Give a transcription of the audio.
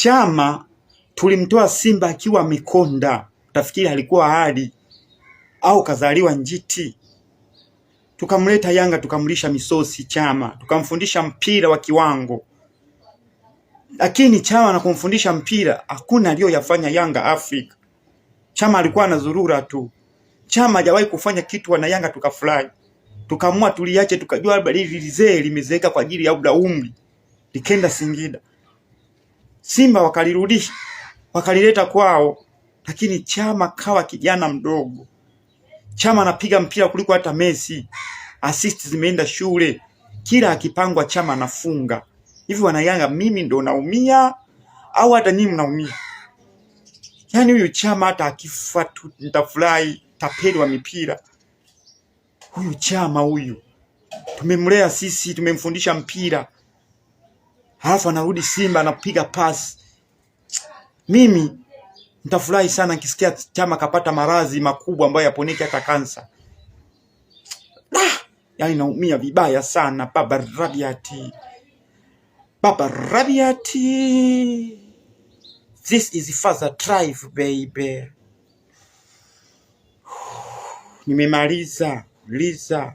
Chama tulimtoa Simba akiwa amekonda, utafikiri alikuwa hadi au kazaliwa njiti. Tukamleta Yanga tukamlisha misosi Chama, tukamfundisha mpira wa kiwango. Lakini Chama na kumfundisha mpira hakuna aliyoyafanya Yanga Afrika. Chama alikuwa anazurura tu. Chama hajawahi kufanya kitu wana Yanga tukafurahi. Tukaamua tuliache, tukajua labda lizee limezeeka kwa ajili ya umri. Likenda Singida. Simba wakalirudisha, wakalileta kwao, lakini Chama kawa kijana mdogo. Chama anapiga mpira kuliko hata Messi. Assist zimeenda shule. Kila akipangwa Chama anafunga. Hivi wana Yanga mimi ndo naumia au hata nyinyi mnaumia? Yaani huyu Chama hata akifa nitafurahi, tapeli wa mipira. Huyu Chama huyu tumemlea sisi, tumemfundisha mpira. Halafu anarudi Simba anapiga pasi. Mimi nitafurahi sana nikisikia Chama kapata maradhi makubwa ambayo yaponeki hata kansa. Yaani naumia vibaya sana. Baba Rabiati. Baba Rabiati. This is father drive baby. Nimemaliza. Liza.